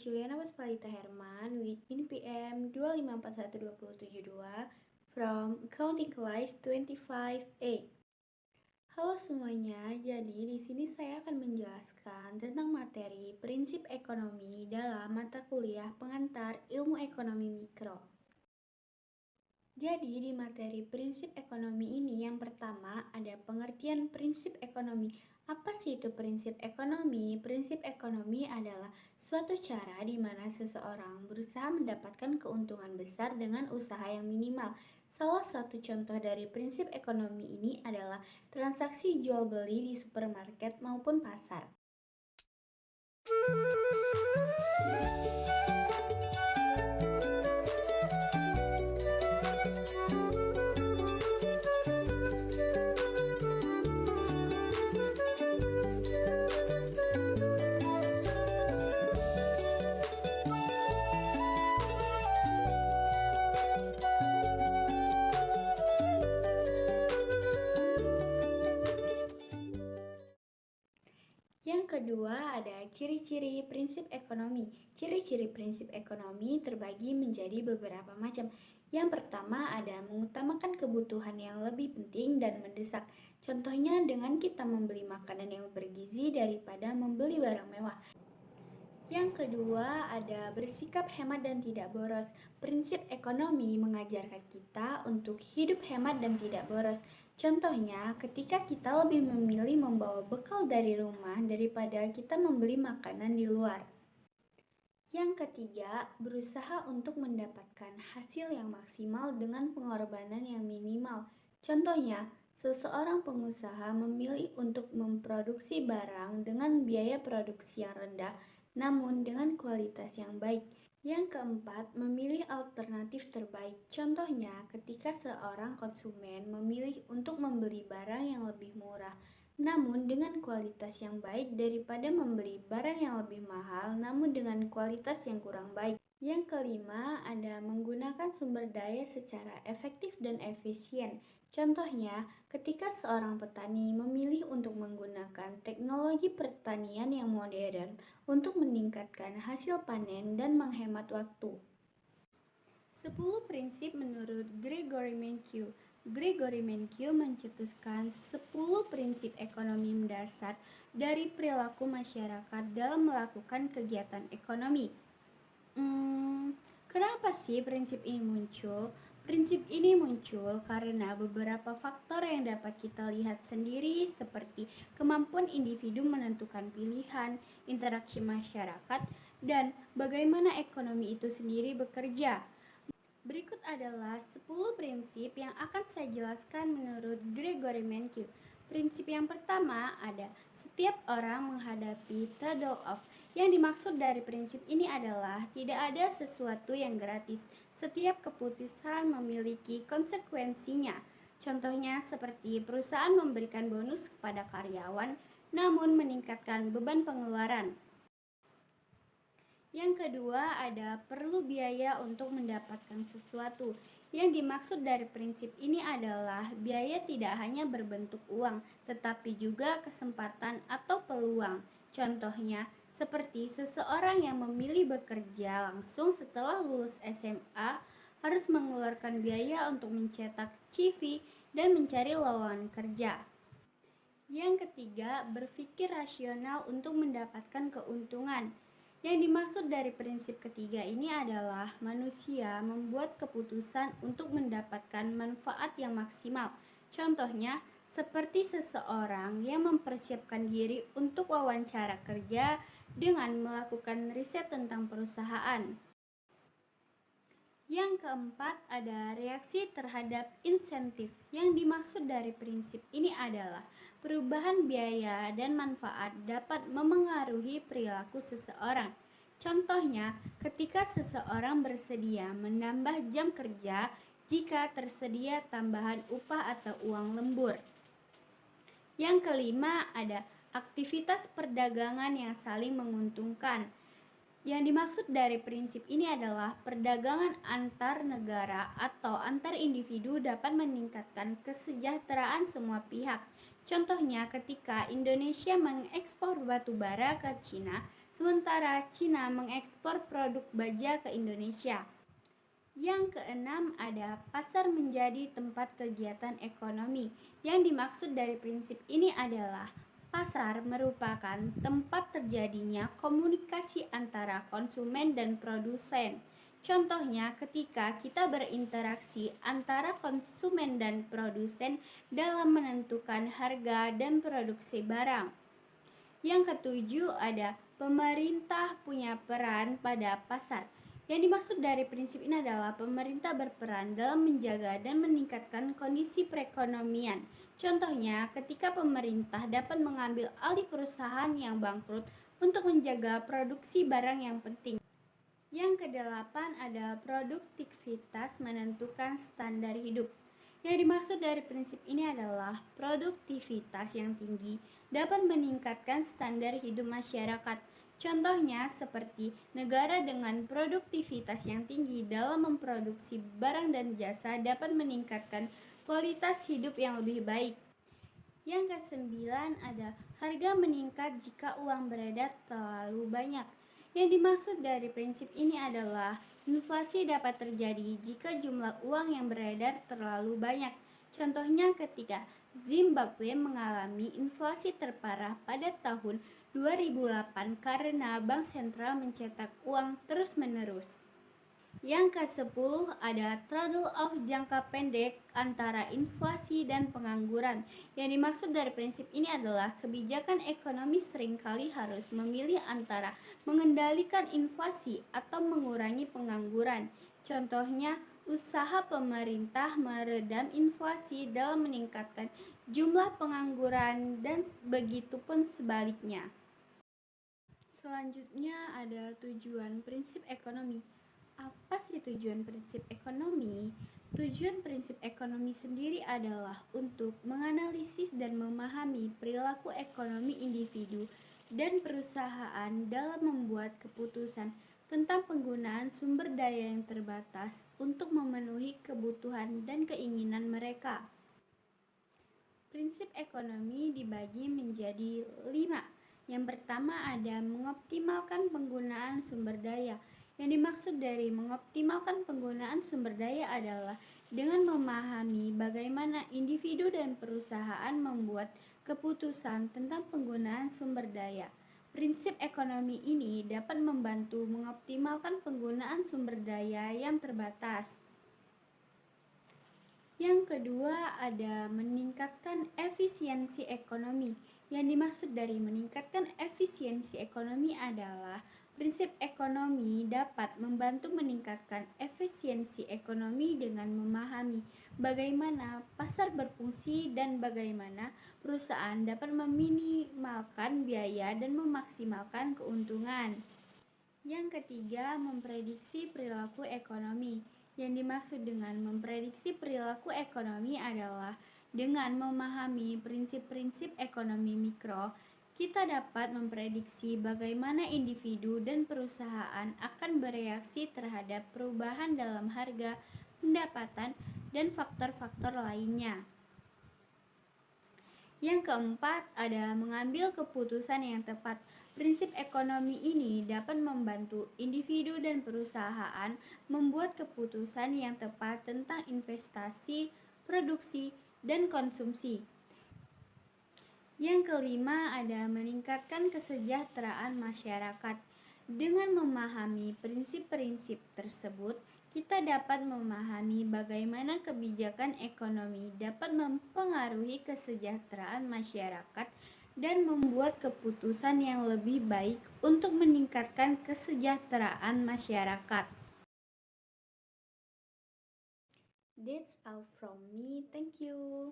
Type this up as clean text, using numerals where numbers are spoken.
Juliana Waspalita Herman with NPM 2541272 from Accounting Class 25A. Halo semuanya, jadi di sini saya akan menjelaskan tentang materi prinsip ekonomi dalam mata kuliah pengantar ilmu ekonomi mikro. Jadi di materi prinsip ekonomi ini yang pertama ada pengertian prinsip ekonomi. Apa sih itu prinsip ekonomi? Prinsip ekonomi adalah suatu cara di mana seseorang berusaha mendapatkan keuntungan besar dengan usaha yang minimal. Salah satu contoh dari prinsip ekonomi ini adalah transaksi jual beli di supermarket maupun pasar. Yang kedua ada ciri-ciri prinsip ekonomi. Ciri-ciri prinsip ekonomi terbagi menjadi beberapa macam. Yang pertama ada mengutamakan kebutuhan yang lebih penting dan mendesak. Contohnya dengan kita membeli makanan yang bergizi daripada membeli barang mewah. Yang kedua ada bersikap hemat dan tidak boros. Prinsip ekonomi mengajarkan kita untuk hidup hemat dan tidak boros. Contohnya ketika kita lebih memilih membawa bekal dari rumah daripada kita membeli makanan di luar. Yang ketiga, berusaha untuk mendapatkan hasil yang maksimal dengan pengorbanan yang minimal. Contohnya, seseorang pengusaha memilih untuk memproduksi barang dengan biaya produksi yang rendah namun dengan kualitas yang baik. Yang keempat, memilih alternatif terbaik. Contohnya, ketika seorang konsumen memilih untuk membeli barang yang lebih murah, namun dengan kualitas yang baik daripada membeli barang yang lebih mahal, namun dengan kualitas yang kurang baik. Yang kelima, ada menggunakan sumber daya secara efektif dan efisien. Contohnya, ketika seorang petani memilih untuk menggunakan teknologi pertanian yang modern untuk meningkatkan hasil panen dan menghemat waktu. 10 prinsip menurut Gregory Mankiw. Gregory Mankiw mencetuskan 10 prinsip ekonomi mendasar dari perilaku masyarakat dalam melakukan kegiatan ekonomi. Kenapa sih prinsip ini muncul? Prinsip ini muncul karena beberapa faktor yang dapat kita lihat sendiri seperti kemampuan individu menentukan pilihan, interaksi masyarakat, dan bagaimana ekonomi itu sendiri bekerja. Berikut adalah 10 prinsip yang akan saya jelaskan menurut Gregory Mankiw. Prinsip yang pertama ada setiap orang menghadapi trade-off. Yang dimaksud dari prinsip ini adalah tidak ada sesuatu yang gratis. Setiap keputusan memiliki konsekuensinya. Contohnya seperti perusahaan memberikan bonus kepada karyawan namun meningkatkan beban pengeluaran. Yang kedua ada perlu biaya untuk mendapatkan sesuatu. Yang dimaksud dari prinsip ini adalah biaya tidak hanya berbentuk uang, tetapi juga kesempatan atau peluang. Contohnya, seperti seseorang yang memilih bekerja langsung setelah lulus SMA harus mengeluarkan biaya untuk mencetak CV dan mencari lowongan kerja. Yang ketiga, berpikir rasional untuk mendapatkan keuntungan. Yang dimaksud dari prinsip ketiga ini adalah manusia membuat keputusan untuk mendapatkan manfaat yang maksimal. Contohnya, seperti seseorang yang mempersiapkan diri untuk wawancara kerja dengan melakukan riset tentang perusahaan. Yang keempat ada reaksi terhadap insentif. Yang dimaksud dari prinsip ini adalah perubahan biaya dan manfaat dapat memengaruhi perilaku seseorang. Contohnya, ketika seseorang bersedia menambah jam kerja jika tersedia tambahan upah atau uang lembur. Yang kelima ada aktivitas perdagangan yang saling menguntungkan. Yang dimaksud dari prinsip ini adalah perdagangan antar negara atau antar individu dapat meningkatkan kesejahteraan semua pihak. Contohnya ketika Indonesia mengekspor batu bara ke Cina, sementara Cina mengekspor produk baja ke Indonesia. Yang keenam, ada pasar menjadi tempat kegiatan ekonomi. Yang dimaksud dari prinsip ini adalah pasar merupakan tempat terjadinya komunikasi antara konsumen dan produsen. Contohnya, ketika kita berinteraksi antara konsumen dan produsen dalam menentukan harga dan produksi barang. Yang ketujuh, ada pemerintah punya peran pada pasar. Yang dimaksud dari prinsip ini adalah pemerintah berperan dalam menjaga dan meningkatkan kondisi perekonomian. Contohnya, ketika pemerintah dapat mengambil alih perusahaan yang bangkrut untuk menjaga produksi barang yang penting. Yang kedelapan, ada produktivitas menentukan standar hidup. Yang dimaksud dari prinsip ini adalah produktivitas yang tinggi dapat meningkatkan standar hidup masyarakat. Contohnya seperti negara dengan produktivitas yang tinggi dalam memproduksi barang dan jasa dapat meningkatkan kualitas hidup yang lebih baik. Yang kesembilan, ada harga meningkat jika uang beredar terlalu banyak. Yang dimaksud dari prinsip ini adalah inflasi dapat terjadi jika jumlah uang yang beredar terlalu banyak. Contohnya ketika Zimbabwe mengalami inflasi terparah pada tahun 2008 karena bank sentral mencetak uang terus-menerus. Yang ke-10, ada trade-off jangka pendek antara inflasi dan pengangguran. Yang dimaksud dari prinsip ini adalah kebijakan ekonomi seringkali harus memilih antara mengendalikan inflasi atau mengurangi pengangguran. Contohnya, usaha pemerintah meredam inflasi dalam meningkatkan jumlah pengangguran dan begitu pun sebaliknya. Selanjutnya ada tujuan prinsip ekonomi. Apa sih tujuan prinsip ekonomi? Tujuan prinsip ekonomi sendiri adalah untuk menganalisis dan memahami perilaku ekonomi individu dan perusahaan dalam membuat keputusan tentang penggunaan sumber daya yang terbatas untuk memenuhi kebutuhan dan keinginan mereka. Prinsip ekonomi dibagi menjadi 5. Yang pertama, ada mengoptimalkan penggunaan sumber daya. Yang dimaksud dari mengoptimalkan penggunaan sumber daya adalah dengan memahami bagaimana individu dan perusahaan membuat keputusan tentang penggunaan sumber daya. Prinsip ekonomi ini dapat membantu mengoptimalkan penggunaan sumber daya yang terbatas. Yang kedua, ada meningkatkan efisiensi ekonomi. Yang dimaksud dari meningkatkan efisiensi ekonomi adalah prinsip ekonomi dapat membantu meningkatkan efisiensi ekonomi dengan memahami bagaimana pasar berfungsi dan bagaimana perusahaan dapat meminimalkan biaya dan memaksimalkan keuntungan. Yang ketiga, memprediksi perilaku ekonomi. Yang dimaksud dengan memprediksi perilaku ekonomi adalah dengan memahami prinsip-prinsip ekonomi mikro, kita dapat memprediksi bagaimana individu dan perusahaan akan bereaksi terhadap perubahan dalam harga, pendapatan, dan faktor-faktor lainnya. Yang keempat, ada mengambil keputusan yang tepat. Prinsip ekonomi ini dapat membantu individu dan perusahaan membuat keputusan yang tepat tentang investasi, produksi, dan konsumsi. Yang kelima, ada meningkatkan kesejahteraan masyarakat. Dengan memahami prinsip-prinsip tersebut, kita dapat memahami bagaimana kebijakan ekonomi dapat mempengaruhi kesejahteraan masyarakat dan membuat keputusan yang lebih baik untuk meningkatkan kesejahteraan masyarakat. That's all from me. Thank you.